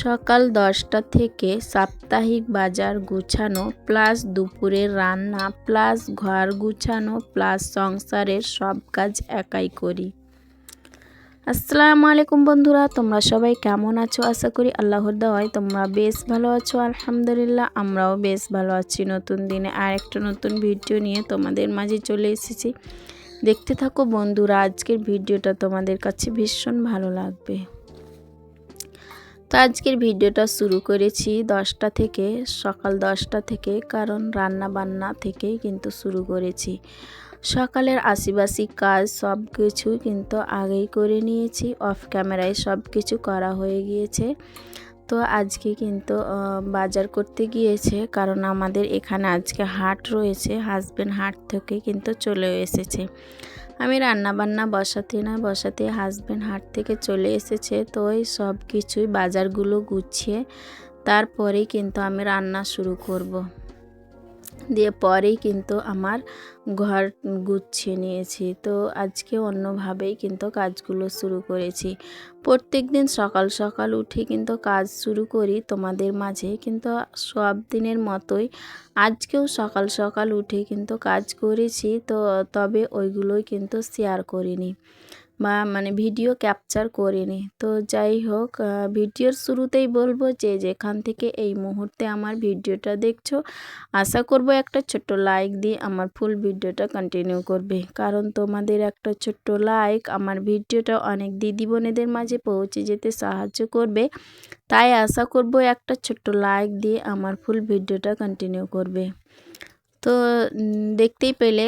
সকাল 10টা থেকে সাপ্তাহিক বাজার গুছানো প্লাস দুপুরের রান্না প্লাস ঘর গুছানো প্লাস সংসারের সব কাজ একাই করি। আসসালামু আলাইকুম বন্ধুরা, তোমরা সবাই কেমন আছো? আশা করি আল্লাহর দয়ায় তোমরা বেশ ভালো আছো। আলহামদুলিল্লাহ, আমরাও বেশ ভালো আছি। নতুন দিনে আর একটা নতুন ভিডিও নিয়ে তোমাদের মাঝে চলে এসেছি। দেখতে থাকো বন্ধুরা, আজকের ভিডিওটা তোমাদের কাছে ভীষণ ভালো লাগবে। তো আজকের ভিডিওটা শুরু করেছি 10টা থেকে, সকাল 10টা থেকে, কারণ রান্না বান্না থেকেই কিন্তু শুরু করেছি। সকালের আশিবাসি কাজ সব কিছু কিন্তু আগেই করে নিয়েছি, অফ ক্যামেরায় সব কিছু করা হয়ে গিয়েছে। তো আজকে কিন্তু বাজার করতে গিয়েছে, কারণ আমাদের এখানে আজকে হাট রয়েছে। হাজব্যান্ড হাট থেকে কিন্তু চলে এসেছে। আমি রান্না বান্না বসাতে হাজব্যান্ড হাট থেকে চলে এসেছে। তো ওই সব কিছুই বাজারগুলো গুছিয়ে তারপরেই কিন্তু আমি রান্না শুরু করব। দিয়ে পরেই কিন্তু আমার ঘর গুছিয়ে নিয়েছি। তো আজকে অন্যভাবেই কিন্তু কাজগুলো শুরু করেছি। প্রত্যেক দিন সকাল সকাল উঠে কিন্তু কাজ শুরু করি তোমাদের মাঝে, কিন্তু সব দিনের মতোই আজকেও সকাল সকাল উঠে কিন্তু কাজ করেছি। তো তবে ওইগুলোই কিন্তু শেয়ার করিনি বা ভিডিও ক্যাপচার করিনি। তো যাই হোক, ভিডিওর শুরুতেই বলবো যে যেখান থেকে এই মুহূর্তে আমার ভিডিওটা দেখছো, আশা করব একটা ছোট্ট লাইক দিয়ে আমার ফুল ভিডিওটা কন্টিনিউ করবে, কারণ তোমাদের একটা ছোট্ট লাইক আমার ভিডিওটা অনেক দিদি বোনেদের মাঝে পৌঁছে যেতে সাহায্য করবে। তাই আশা করব একটা ছোট্ট লাইক দিয়ে আমার ফুল ভিডিওটা কন্টিনিউ করবে। তো দেখতেই পেলে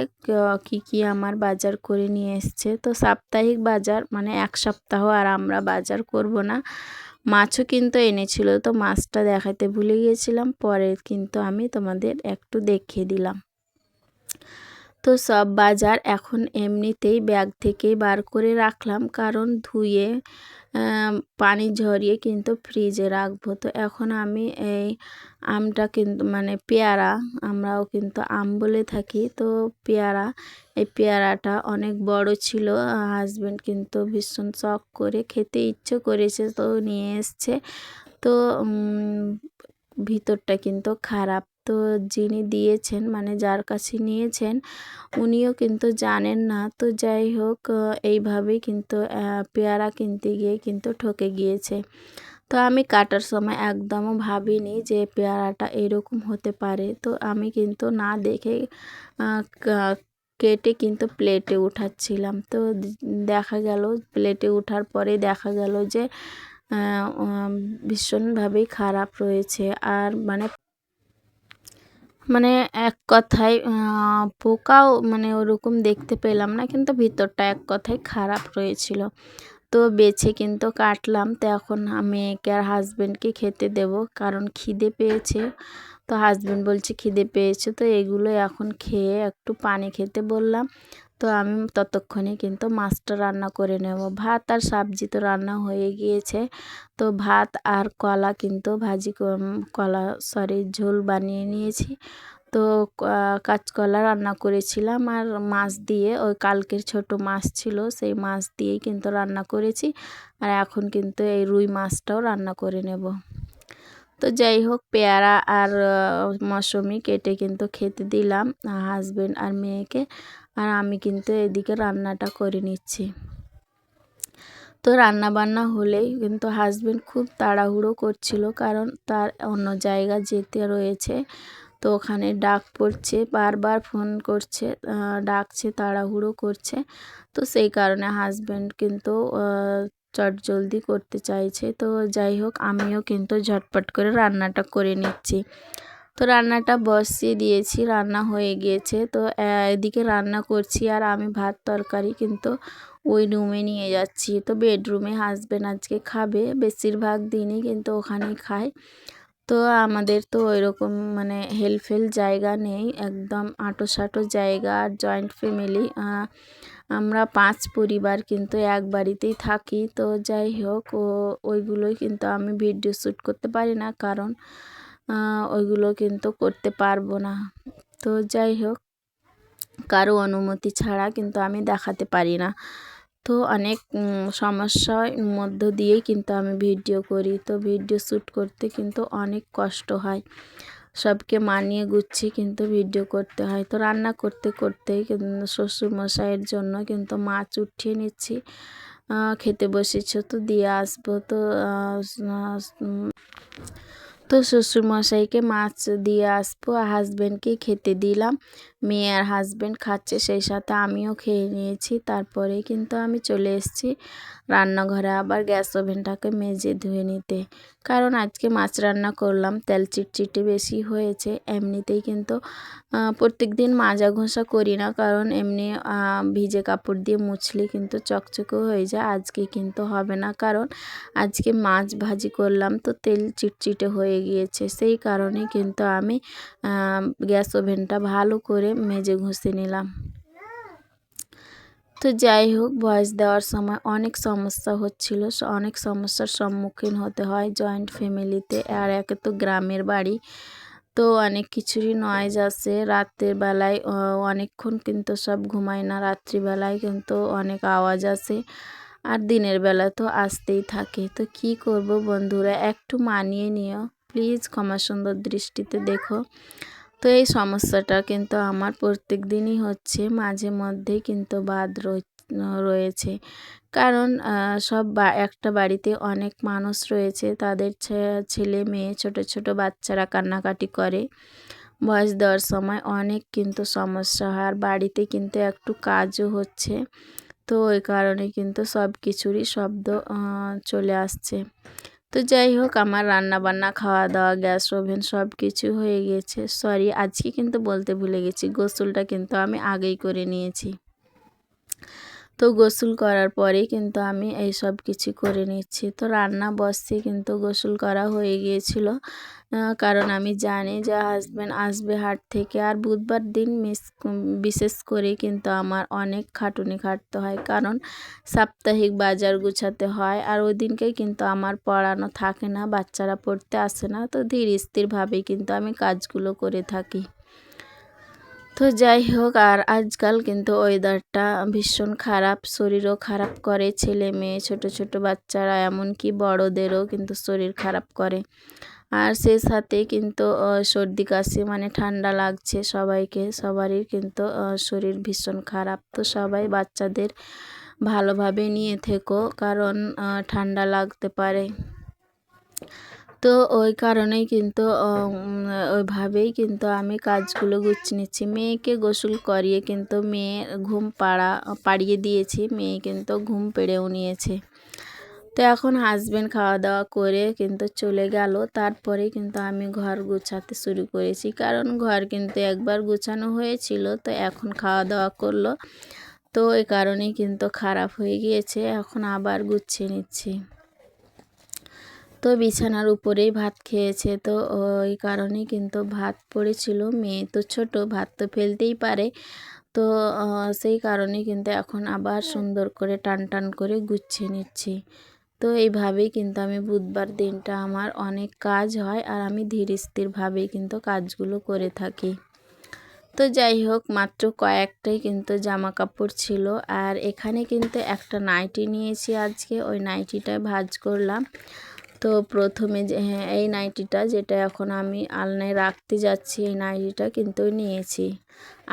কি আমার বাজার করে নিয়ে এসছে। তো সাপ্তাহিক বাজার এক সপ্তাহ আর আমরা বাজার করব না। মাছও কিন্তু এনেছিল, তো মাছটা দেখাতে ভুলে গিয়েছিলাম, পরে কিন্তু আমি তোমাদের একটু দেখিয়ে দিলাম। তো সব বাজার এখন এমনিতেই ব্যাগ থেকেই বার করে রাখলাম, কারণ ধুয়ে পানি ঝরিয়ে কিন্তু ফ্রিজে রাখবো। তো এখন আমি এই আমটা কিন্তু পেয়ারা, আমরাও কিন্তু আম বলে থাকি। তো এই পেয়ারাটা অনেক বড় ছিল। হাজব্যান্ড কিন্তু ভীষণ শখ করে খেতে ইচ্ছে করেছে, তো নিয়ে এসছে। তো ভিতরটা কিন্তু খারাপ। তো যিনি দিয়েছেন যার কাছে নিয়েছেন উনিও কিন্তু জানেন না। তো যাই হোক, এইভাবেই কিন্তু পেয়ারা কিনতে গিয়ে কিন্তু ঠকে গিয়েছে। তো আমি কাটার সময় একদমও ভাবিনি যে পেয়ারাটা এরকম হতে পারে। তো আমি কিন্তু না দেখে কেটে কিন্তু প্লেটে উঠাচ্ছিলাম। তো দেখা গেল প্লেটে ওঠার পরে দেখা গেল যে ভীষণভাবেই খারাপ রয়েছে। আর এক কথায় পোকাও ওরকম দেখতে পেলাম না, কিন্তু ভিতরটা এক কথায় খারাপ রয়েছিল। তো বেছে কিন্তু কাটলাম। তো এখন মেয়েকে আর হাজব্যান্ডকে খেতে দেব, কারণ খিদে পেয়েছে। তো হাজব্যান্ড বলছে খিদে পেয়েছে, তো এগুলো এখন খেয়ে একটু পানি খেতে বললাম। তো আমি ততক্ষণে কিন্তু মাছটা রান্না করে নেব। ভাত আর সবজি তো রান্না হয়ে গিয়েছে। তো ভাত আর কলা কিন্তু ঝোল বানিয়ে নিয়েছি। তো কাঁচকলা রান্না করেছিলাম, আর মাছ দিয়ে, ওই কালকের ছোট মাছ ছিল সেই মাছ দিয়েই কিন্তু রান্না করেছি। আর এখন কিন্তু এই রুই মাছটাও রান্না করে নেব। তো যাই হোক, পেয়ারা আর মৌসুমি কেটে কিন্তু খেতে দিলাম হাজব্যান্ড আর মেয়েকে, আর আমি কিন্তু এদিকে রান্নাটা করে নিচ্ছি। তো রান্না বান্না হলেই কিন্তু হাজব্যান্ড খুব তাড়াহুড়ো করছিল, কারণ তার অন্য জায়গা যেতে রয়েছে। তো ওখানে ডাক পড়ছে, বারবার ফোন করছে, ডাকছে, তাড়াহুড়ো করছে। তো সেই কারণে হাজব্যান্ড কিন্তু চটজলদি করতে চাইছে। তো যাই হোক, আমিও কিন্তু ঝটপট করে রান্নাটা করে নিচ্ছি। তো রান্নাটা বসিয়ে দিয়েছি, রান্না হয়ে গিয়েছে। তো এদিকে রান্না করছি আর আমি ভাত তরকারি কিন্তু ওই রুমে নিয়ে যাচ্ছি। তো বেডরুমে হাজব্যান্ড আজকে খাবে, বেশিরভাগ দিনই কিন্তু ওখানেই খায়। তো আমাদের তো ওইরকম মানে হেলফেল জায়গা নেই, একদম আঁটো-সাঁটো জায়গা আর জয়েন্ট ফ্যামিলি। আমরা 5 পরিবার কিন্তু এক বাড়িতেই থাকি। তো যাই হোক, ওইগুলোই কিন্তু আমি ভিডিও শ্যুট করতে পারি না, কারণ ওইগুলো কিন্তু করতে পারবো না। তো যাই হোক, কারো অনুমতি ছাড়া কিন্তু আমি দেখাতে পারি না। তো অনেক সমস্যার মধ্য দিয়েই কিন্তু আমি ভিডিও করি। তো ভিডিও শ্যুট করতে কিন্তু অনেক কষ্ট হয়, সবকে মানিয়ে গুছিয়ে কিন্তু ভিডিও করতে হয়। তো রান্না করতে করতেই শ্বশুরমশাইয়ের জন্য কিন্তু মাছ উঠিয়ে নিচ্ছি, খেতে বসেছে তো দিয়ে আসবো। তো শ্বশুরমশাইকে মাছ দিয়ে আসবো, আর হাজব্যান্ডকে খেতে দিলাম। মেয়ে আর হাজব্যান্ড খাচ্ছে, সেই সাথে আমিও খেয়ে নিয়েছি। তারপরে কিন্তু আমি চলে এসেছি রান্নাঘরে আবার গ্যাস ওভেনটাকে মেজে ধুয়ে নিতে, কারণ আজকে মাছ রান্না করলাম, তেল চিটচিটে বেশি হয়েছে। এমনিতেই কিন্তু প্রত্যেক দিন মাজা ঘষা করি না, কারণ এমনি ভিজে কাপড় দিয়ে মুছলে কিন্তু চকচকে হয়ে যায়। আজকে কিন্তু হবে না, কারণ আজকে মাছ ভাজি করলাম, তো তেল চিটচিটে হয়ে গিয়েছে। সেই কারণে কিন্তু আমি গ্যাস ওভেনটা ভালো করে মেজে ঘষে নিলাম। তো যাই হোক, ভয়েস দেওয়ার সময় অনেক সমস্যা হচ্ছিল, অনেক সমস্যার সম্মুখীন হতে হয় জয়েন্ট ফ্যামিলিতে। আর একে তো গ্রামের বাড়ি, তো অনেক কিছুরই নয়েজ আসে। রাতের বেলায় অনেকক্ষণ কিন্তু সব ঘুমায় না, রাত্রিবেলায় কিন্তু অনেক আওয়াজ আসে, আর দিনের বেলা তো আসতেই থাকে। তো কি করব বন্ধুরা, একটু মানিয়ে নিও প্লিজ, ক্ষমা সুন্দর দৃষ্টিতে দেখো। তো এই সমস্যাটা কিন্তু আমার প্রত্যেক দিনই হচ্ছে, মাঝে মধ্যেই কিন্তু বাদ রয়েছে, কারণ একটা বাড়িতে অনেক মানুষ রয়েছে, তাদের ছেলে মেয়ে ছোট ছোট বাচ্চারা কান্নাকাটি করে। ভয়েস দেওয়ার সময় অনেক কিন্তু সমস্যা হয়, আর বাড়িতে কিন্তু একটু কাজও হচ্ছে, তো ওই কারণে কিন্তু সব কিছুরই শব্দ চলে আসছে। তো যাই হোক, আমার রান্না বান্না খাওয়া দাওয়া গ্যাস ওভেন সব কিছু হয়ে গেছে। সরি, আজকে কিন্তু বলতে ভুলে গেছি, গোসলটা কিন্তু আমি আগেই করে নিয়েছি। তো গোসল করার পরেই কিন্তু আমি এই সব কিছু করে নিচ্ছি। তো রান্না বসে কিন্তু গোসল করা হয়ে গিয়েছিল, কারণ আমি জানি যে হাজব্যান্ড আসবে হাট থেকে, আর বুধবার দিন বিশেষ করে কিন্তু আমার অনেক খাটুনি খাটতে হয়, কারণ সাপ্তাহিক বাজার গুছাতে হয়, আর ওই দিনকেই কিন্তু আমার পড়ানো থাকে না, বাচ্চারা পড়তে আসে না। তো ধীর স্থিরভাবেই কিন্তু আমি কাজগুলো করে থাকি। তো যাই হোক, আর আজকাল কিন্তু ওয়েদারটা ভীষণ খারাপ, শরীরও খারাপ করে, ছেলে মেয়ে ছোট ছোট বাচ্চারা এমনকি বড়দেরও কিন্তু শরীর খারাপ করে। আর সেই সাথে কিন্তু সর্দি কাশি মানে ঠান্ডা লাগছে সবাইকে, সবারই কিন্তু শরীর ভীষণ খারাপ। তো সবাই বাচ্চাদের ভালোভাবে নিয়ে থেকো, কারণ ঠান্ডা লাগতে পারে। তো ওই কারণেই কিন্তু ওইভাবেই কিন্তু আমি কাজগুলো গুছিয়ে নিচ্ছি। মেয়েকে গোসল করিয়ে কিন্তু মেয়ের ঘুম পাড়িয়ে দিয়েছি, মেয়ে কিন্তু ঘুম পেড়েও নিয়েছে। তো এখন হাজব্যান্ড খাওয়া দাওয়া করে কিন্তু চলে গেল, তারপরে কিন্তু আমি ঘর গুছাতে শুরু করেছি, কারণ ঘর কিন্তু একবার গুছানো হয়েছিল, তো এখন খাওয়া দাওয়া করলো, তো এই কারণেই কিন্তু খারাপ হয়ে গিয়েছে, এখন আবার গুছিয়ে নিচ্ছি। তো বিছানার উপরেই ভাত খেয়েছে, তো ওই কারণেই কিন্তু ভাত পড়েছিল, মেয়ে তো ছোট, ভাত তো ফেলতেই পারে। তো সেই কারণে কিন্তু এখন আবার সুন্দর করে টান টান করে গুছিয়ে নিচ্ছি। তো এইভাবেই কিন্তু আমি বুধবার দিনটা আমার অনেক কাজ হয়, আর আমি ধীর স্থিরভাবেই কিন্তু কাজগুলো করে থাকি। তো যাই হোক, মাত্র কয়েকটাই কিন্তু জামা কাপড় ছিল, আর এখানে কিন্তু একটা নাইটি নিয়েছি আজকে, ওই নাইটিটা ভাঁজ করলাম। তো প্রথমে এই নাইটিটা যেটা এখন আমি আলনায় রাখতে যাচ্ছি, এই নাইটিটা কিন্তু নিয়েছি।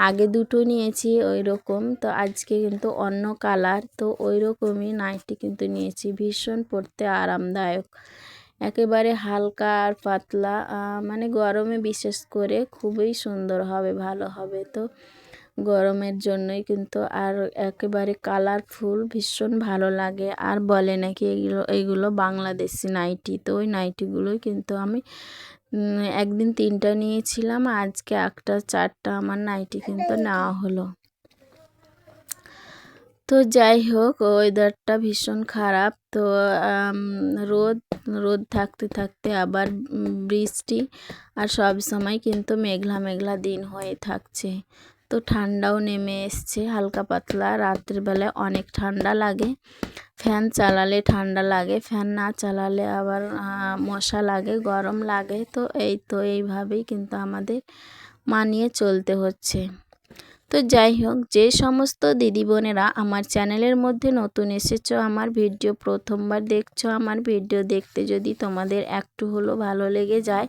আগে দুটো নিয়েছি ওই রকম, তো আজকে কিন্তু অন্য কালার, তো ওই রকমই নাইটি কিন্তু নিয়েছি, ভীষণ পরতে আরামদায়ক, একেবারে হালকা আর পাতলা, মানে গরমে বিশেষ করে খুবই সুন্দর হবে, ভালো হবে। তো গরমের জন্যই কিন্তু। আর একেবারে কালারফুল, ভীষণ ভালো লাগে। আর বলে নাকি এইগুলো বাংলাদেশি নাইটি। তো ওই নাইটিগুলোই কিন্তু আমি একদিন 3টা নিয়েছিলাম, আজকে একটা 4টা আমার নাইটি কিন্তু নেওয়া হলো। তো যাই হোক, ওয়েদারটা ভীষণ খারাপ। তো রোদ রোদ থাকতে থাকতে আবার বৃষ্টি, আর সব সময় কিন্তু মেঘলা মেঘলা দিন হয়ে থাকছে। তো ঠান্ডাও নেমে এসছে হালকা পাতলা। রাত্রিবেলায় অনেক ঠান্ডা লাগে, ফ্যান চালালে ঠান্ডা লাগে, ফ্যান না চালালে আবার মশা লাগে, গরম লাগে। তো এইভাবেই কিন্তু আমাদের মানিয়ে চলতে হচ্ছে। তো যাই হোক, যে সমস্ত দিদি বোনেরা আমার চ্যানেলের মধ্যে নতুন এসেছো, আমার ভিডিও প্রথমবার দেখছো, আমার ভিডিও দেখতে যদি তোমাদের একটু হলেও ভালো লেগে যায়,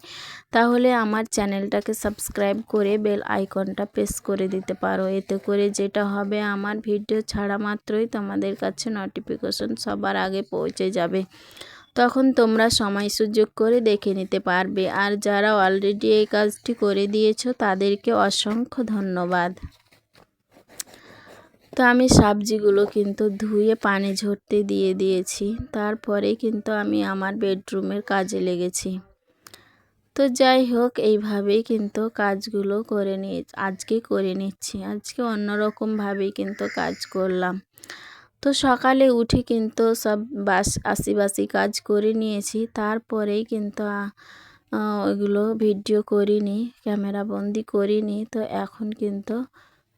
তাহলে আমার চ্যানেলটাকে সাবস্ক্রাইব করে বেল আইকনটা প্রেস করে দিতে পারো। এতে করে যেটা হবে, আমার ভিডিও ছাড়া মাত্রই তোমাদের কাছে নোটিফিকেশন সবার আগে পৌঁছে যাবে। তখন তোমরা সময় সুযোগ করে দেখে নিতে পারবে। আর যারা অলরেডি এই কাজটি করে দিয়েছো, তাদেরকে অসংখ্য ধন্যবাদ। তো আমি সবজিগুলো কিন্তু ধুয়ে পানি ঝরতে দিয়ে দিয়েছি, তারপরে কিন্তু আমি আমার বেডরুমের কাজে লেগেছি। তো যাই হোক, এইভাবেই কিন্তু কাজগুলো আজকে করে নিচ্ছি। আজকে অন্যরকমভাবেই কিন্তু কাজ করলাম। তো সকালে উঠে কিন্তু সব আশিবাসি কাজ করে নিয়েছি, তারপরেই কিন্তু ওইগুলো ভিডিও করিনি, ক্যামেরা বন্দি করিনি। তো এখন কিন্তু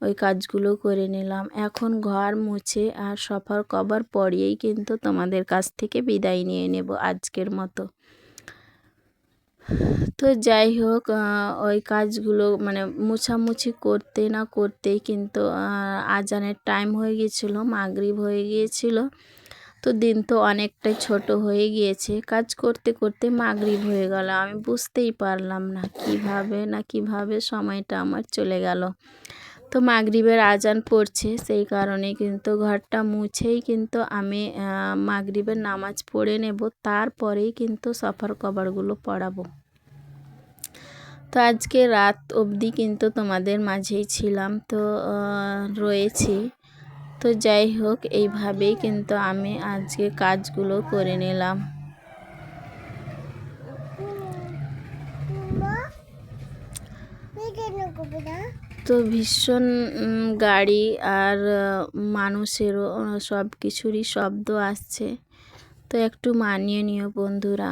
ওই কাজগুলো করে নিলাম। এখন ঘর মুছে আর সোফার কভার পরিয়েই কিন্তু তোমাদের কাছ থেকে বিদায় নিয়ে নেব আজকের মতো। তো যাই হোক, ওই কাজগুলো মানে মুছামুছি করতে না করতেই কিন্তু আজানের টাইম হয়ে গিয়েছিলো, মাগরিব হয়ে গিয়েছিল। তো দিন তো অনেকটাই ছোট হয়ে গিয়েছে, কাজ করতে করতে মাগরিব হয়ে গেল। আমি বুঝতেই পারলাম না কিভাবে সময়টা আমার চলে গেল। তো মাগরিবের আজান পড়ছে, সেই কারণে কিন্তু ঘরটা মুছেই কিন্তু আমি মাগরিবের নামাজ পড়ে নেব, তারপরেই কিন্তু সোফার কভারগুলো পরাবো। তো আজকে রাত অবধি কিন্তু তোমাদের মাঝেই ছিলাম, তো রয়েছি। তো যাই হোক, এইভাবেই কিন্তু আমি আজকে কাজগুলো করে নিলাম। তো ভীষণ গাড়ি আর মানুষেরও সব কিছুরই শব্দ আসছে, তো একটু মানিয়ে নিও বন্ধুরা,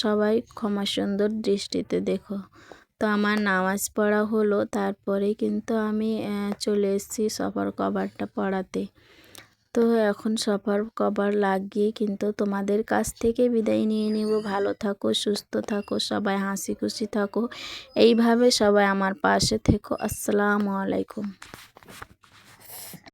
সবাই ক্ষমা সুন্দর দৃষ্টিতে দেখো। তো আমার নামাজ পড়া হলো, তারপরে কিন্তু আমি চলে এসেছি সোফার কভারটা পরাতে। তো এখন সোফার কভার লাগিয়ে কিন্তু তোমাদের কাছ থেকে বিদায় নিয়ে নেব। ভালো থাকো, সুস্থ থাকো, সবাই হাসি খুশি থাকো, এইভাবে সবাই আমার পাশে থেকো। আসসালামু আলাইকুম।